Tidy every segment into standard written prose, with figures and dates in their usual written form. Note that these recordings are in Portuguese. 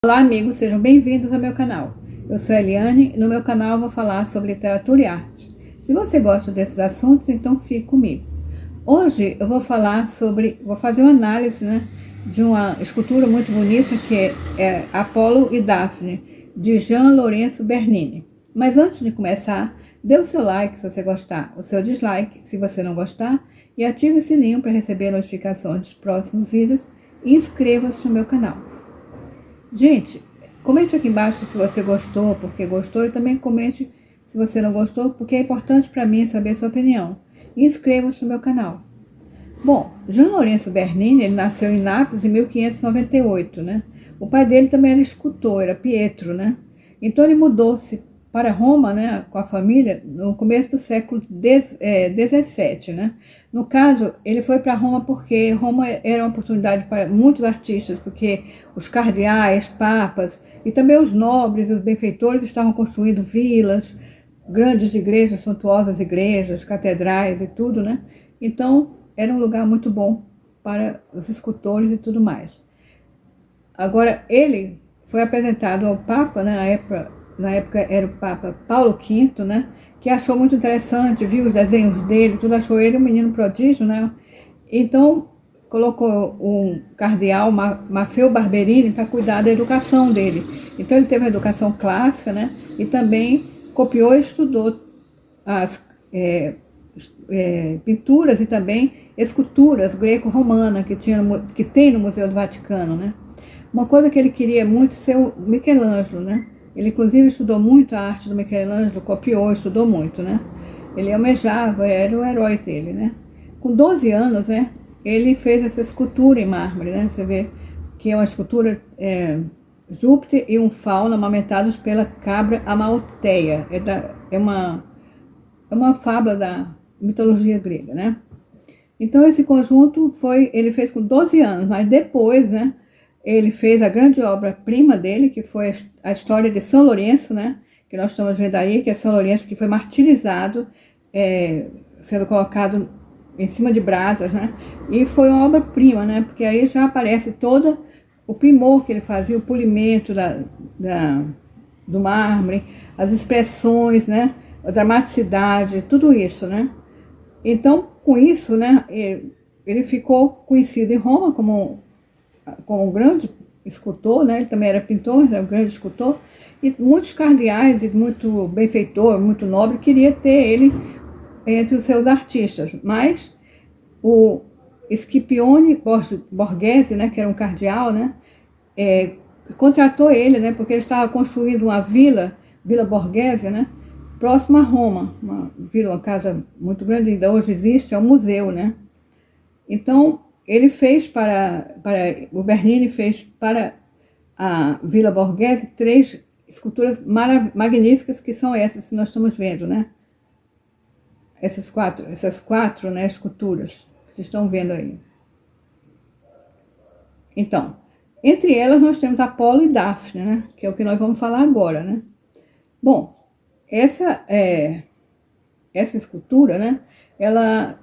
Olá amigos, sejam bem-vindos ao meu canal. Eu sou a Eliane e no meu canal eu vou falar sobre literatura e arte. Se você gosta desses assuntos, então fique comigo. Hoje eu vou falar vou fazer uma análise, de uma escultura muito bonita que é Apolo e Daphne, de Jean Lourenço Bernini. Mas antes de começar, dê o seu like se você gostar, o seu dislike se você não gostar e ative o sininho para receber notificações dos próximos vídeos e inscreva-se no meu canal. Gente, comente aqui embaixo se você gostou, porque gostou, e também comente se você não gostou, porque é importante para mim saber a sua opinião. E inscreva-se no meu canal. Bom, Jean Lourenço Bernini, ele nasceu em Nápoles em 1598, O pai dele também era escultor, era Pietro, Então ele mudou-se para Roma, com a família, no começo do século XVII, No caso, ele foi para Roma porque Roma era uma oportunidade para muitos artistas, porque os cardeais, papas e também os nobres e os benfeitores estavam construindo vilas, grandes igrejas, suntuosas igrejas, catedrais e tudo, Então, era um lugar muito bom para os escultores e tudo mais. Agora, ele foi apresentado ao Papa, na época era o Papa Paulo V, que achou muito interessante, viu os desenhos dele, tudo, achou ele um menino prodígio, Então, colocou um cardeal, Maffeo Barberini, para cuidar da educação dele. Então, ele teve a educação clássica, E também copiou e estudou as pinturas e também esculturas greco-romanas que tem no Museu do Vaticano, Uma coisa que ele queria muito ser o Michelangelo, Ele, inclusive, estudou muito a arte do Michelangelo, copiou, estudou muito, Ele almejava, era o herói dele, Com 12 anos, ele fez essa escultura em mármore, Você vê que é uma escultura Júpiter e um fauno amamentados pela cabra Amalteia. É uma fábula da mitologia grega, Então, esse conjunto ele fez com 12 anos, mas depois, ele fez a grande obra-prima dele, que foi a história de São Lourenço, que nós estamos vendo aí, que é São Lourenço que foi martirizado, sendo colocado em cima de brasas, E foi uma obra-prima, porque aí já aparece todo o primor que ele fazia, o polimento do mármore, as expressões, a dramaticidade, tudo isso, Então, com isso, ele ficou conhecido em Roma como um grande escultor, Ele também era pintor, era um grande escultor, e muitos cardeais e muito benfeitor, muito nobre, queria ter ele entre os seus artistas, mas o Scipione Borghese, que era um cardeal, contratou ele, porque ele estava construindo uma Vila Borghese, próxima a Roma, uma casa muito grande, ainda hoje existe, é um museu, Então, ele fez o Bernini fez para a Vila Borghese 3 esculturas magníficas, que são essas que nós estamos vendo, Essas quatro, esculturas que vocês estão vendo aí. Então, entre elas nós temos Apolo e Daphne, que é o que nós vamos falar agora, Bom, essa escultura, ela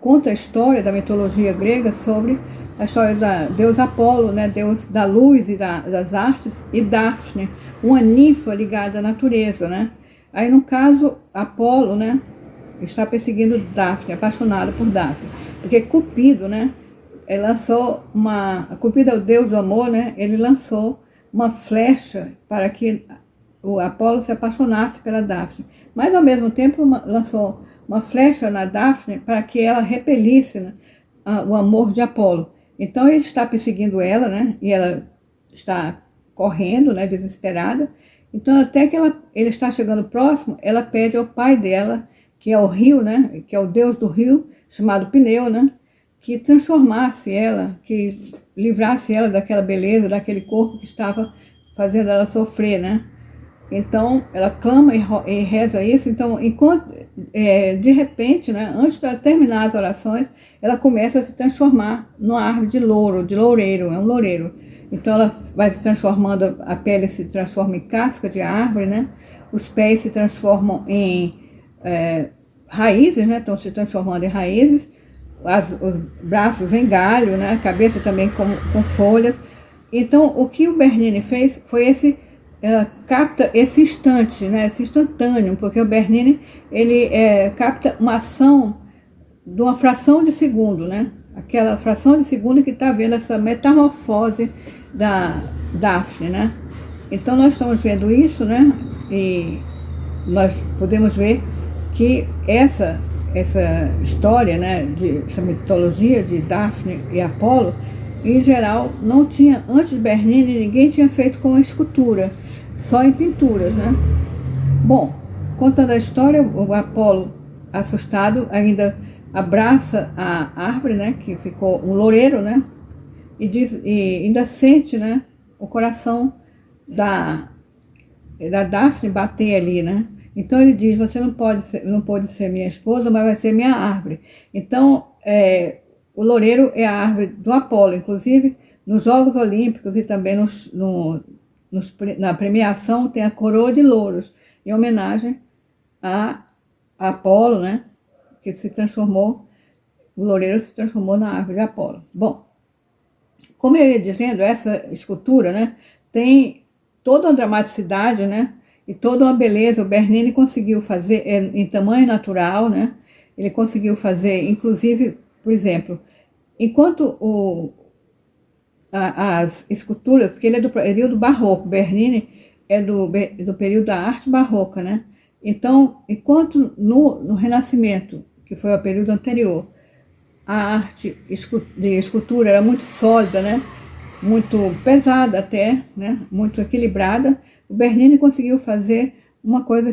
conta a história da mitologia grega sobre a história da deus Apolo, deus da luz e das artes, e Daphne, uma ninfa ligada à natureza, Aí, no caso, Apolo, está perseguindo Daphne, apaixonado por Daphne, porque Cupido, Cupido é o deus do amor, ele lançou uma flecha para que o Apolo se apaixonasse pela Daphne, mas ao mesmo tempo lançou uma flecha na Daphne para que ela repelisse o amor de Apolo. Então ele está perseguindo ela, e ela está correndo, desesperada. Então, até que ele está chegando próximo, ela pede ao pai dela, que é o rio, que é o deus do rio, chamado Pineu, que transformasse ela, que livrasse ela daquela beleza, daquele corpo que estava fazendo ela sofrer, Então, ela clama e reza isso. Então, de repente, antes de ela terminar as orações, ela começa a se transformar numa árvore de loureiro, é um loureiro. Então, ela vai se transformando, a pele se transforma em casca de árvore, Os pés se transformam em raízes, Estão se transformando em raízes. Os braços em galho, A cabeça também com folhas. Então, o que o Bernini fez foi capta esse instante, né, esse instantâneo, porque o Bernini, ele capta uma ação de uma fração de segundo, né? Aquela fração de segundo que está vendo essa metamorfose da Daphne, né? Então, nós estamos vendo isso, né? E nós podemos ver que essa história, né, essa mitologia de Daphne e Apolo, em geral, não tinha, antes de Bernini, ninguém tinha feito com a escultura, só em pinturas, né? Bom, contando a história, o Apolo, assustado, ainda abraça a árvore, né, que ficou um loureiro, né, e ainda sente, né, o coração da Daphne bater ali, né? Então ele diz: você não pode ser minha esposa, mas vai ser minha árvore. Então, o loureiro é a árvore do Apolo. Inclusive, nos Jogos Olímpicos e também na premiação tem a coroa de louros, em homenagem a Apolo, né? Que o loureiro se transformou na árvore de Apolo. Bom, como eu ia dizendo, essa escultura, né, tem toda uma dramaticidade, né, e toda uma beleza. O Bernini conseguiu fazer em tamanho natural, né? Ele conseguiu fazer, inclusive, por exemplo, enquanto as esculturas, porque ele é do período barroco, Bernini é do período da arte barroca, né? Então, enquanto no Renascimento, que foi o período anterior, a arte de escultura era muito sólida, né? Muito pesada até, né? Muito equilibrada, o Bernini conseguiu fazer uma coisa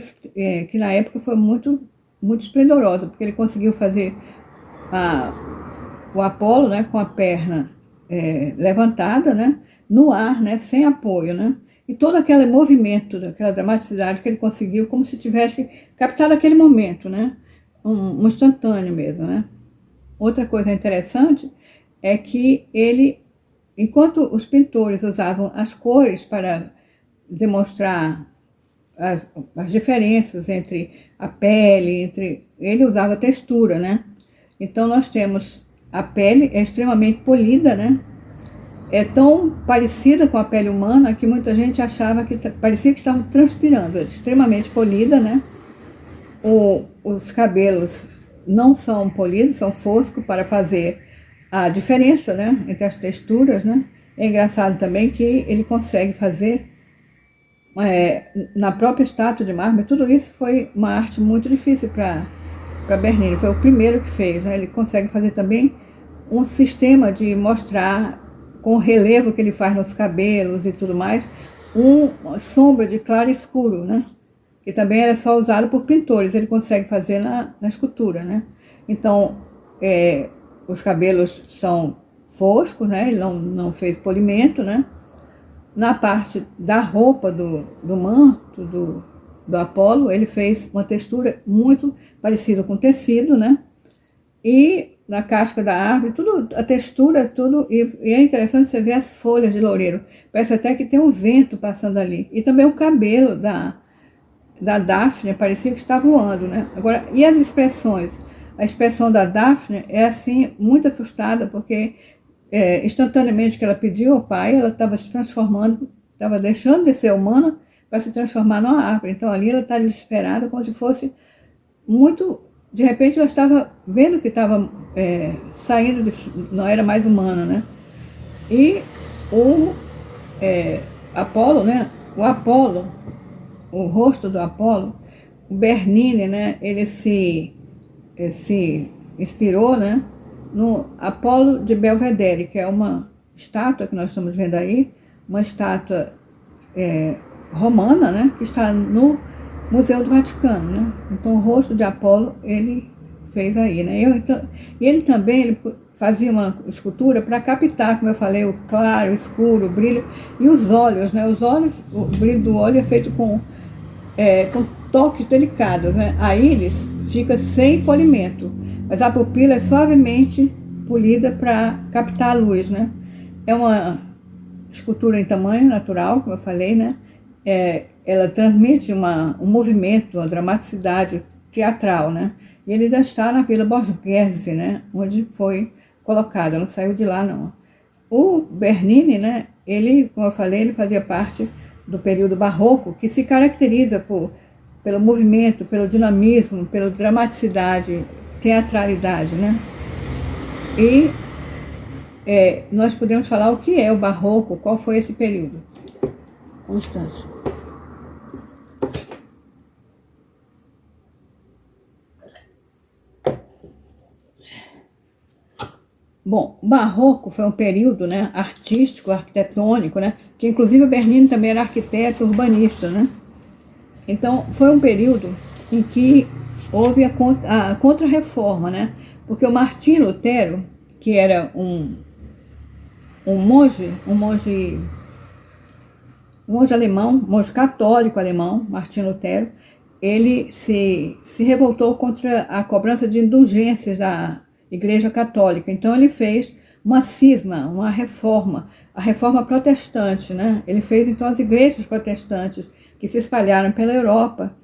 que na época foi muito, muito esplendorosa, porque ele conseguiu fazer o Apolo, né, com a perna levantada, né, no ar, né, sem apoio, né? E todo aquele movimento, aquela dramaticidade que ele conseguiu, como se tivesse captado aquele momento, né? Um instantâneo mesmo, né? Outra coisa interessante é que enquanto os pintores usavam as cores para demonstrar as diferenças entre a pele, ele usava textura, né? Então nós temos a pele extremamente polida, né? É tão parecida com a pele humana que muita gente achava que parecia que estavam transpirando, extremamente polida, né? Os cabelos não são polidos, são foscos para fazer a diferença, né, entre as texturas, né? É engraçado também que ele consegue fazer na própria estátua de mármore. Tudo isso foi uma arte muito difícil para Bernini, foi o primeiro que fez, né? Ele consegue fazer também um sistema de mostrar, com o relevo que ele faz nos cabelos e tudo mais, uma sombra de claro e escuro, né? Que também era só usado por pintores, ele consegue fazer na escultura, né? Então, os cabelos são foscos, né? Ele não fez polimento, né? Na parte da roupa do manto do Apolo, ele fez uma textura muito parecida com tecido, né? E na casca da árvore, tudo, a textura, tudo, e é interessante você ver as folhas de loureiro. Parece até que tem um vento passando ali. E também o cabelo da Daphne parecia que está voando, né? Agora, e as expressões? A expressão da Daphne é assim, muito assustada, porque instantaneamente que ela pediu ao pai, ela estava se transformando, estava deixando de ser humana para se transformar numa árvore. Então ali ela está desesperada, como se fosse muito... De repente ela estava vendo que estava saindo, não era mais humana, né? E o Apolo, né? O rosto do Apolo, o Bernini, né? Ele se inspirou, né, no Apolo de Belvedere, que é uma estátua que nós estamos vendo aí, uma estátua romana, né, que está no Museu do Vaticano, né? Então o rosto de Apolo ele fez aí, né? E ele também fazia uma escultura para captar, como eu falei, o claro, o escuro, o brilho e os olhos, né? O brilho do olho é feito com toques delicados, né? A íris fica sem polimento, mas a pupila é suavemente polida para captar a luz, né? É uma escultura em tamanho natural, como eu falei, né? Ela transmite um movimento, uma dramaticidade teatral, né? E ele ainda está na Vila Borghese, né? Onde foi colocado, não saiu de lá, não. O Bernini, né? ele, como eu falei, ele fazia parte do período barroco, que se caracteriza pelo movimento, pelo dinamismo, pela dramaticidade, teatralidade, né? E nós podemos falar o que é o barroco, qual foi esse período. Um instante. Bom, o barroco foi um período, né, artístico, arquitetônico, né, que inclusive o Bernini também era arquiteto urbanista, né? Então, foi um período em que houve a contra-reforma, né? Porque o Martinho Lutero, que era um monge alemão, um monge católico alemão, Martinho Lutero, ele se revoltou contra a cobrança de indulgências da Igreja Católica. Então ele fez uma cisma, uma reforma, a reforma protestante, né? Ele fez então as igrejas protestantes que se espalharam pela Europa,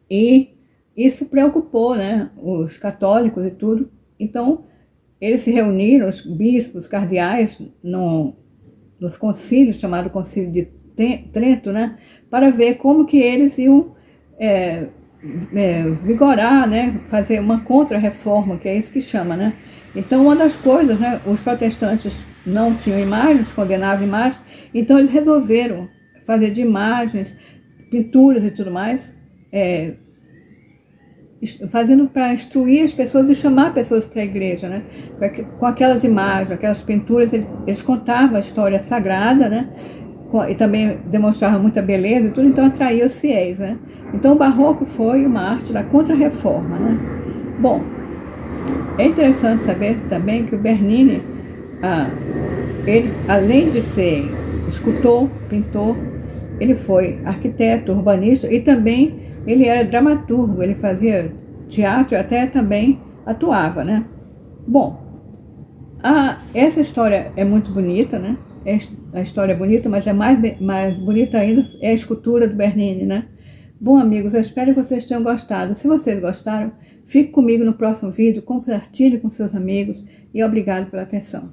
e isso preocupou, né, os católicos e tudo. Então eles se reuniram, os bispos, cardeais, nos concílios, chamado Concílio de Trento, né, para ver como que eles iam vigorar, né, fazer uma contra-reforma, que é isso que chama, né. Então, uma das coisas, né, os protestantes não tinham imagens, condenavam imagens, então eles resolveram fazer de imagens, pinturas e tudo mais, fazendo para instruir as pessoas e chamar pessoas para a igreja, né? Com aquelas imagens, aquelas pinturas, eles contavam a história sagrada, né? E também demonstravam muita beleza e tudo, então atraía os fiéis, né? Então o barroco foi uma arte da contra-reforma, né? Bom, é interessante saber também que o Bernini, ele, além de ser escultor, pintor, ele foi arquiteto, urbanista e também ele era dramaturgo, ele fazia teatro e até também atuava, né? Bom, essa história é muito bonita, né? A história é bonita, mas é mais bonita ainda é a escultura do Bernini, né? Bom, amigos, eu espero que vocês tenham gostado. Se vocês gostaram, fique comigo no próximo vídeo, compartilhe com seus amigos e obrigado pela atenção.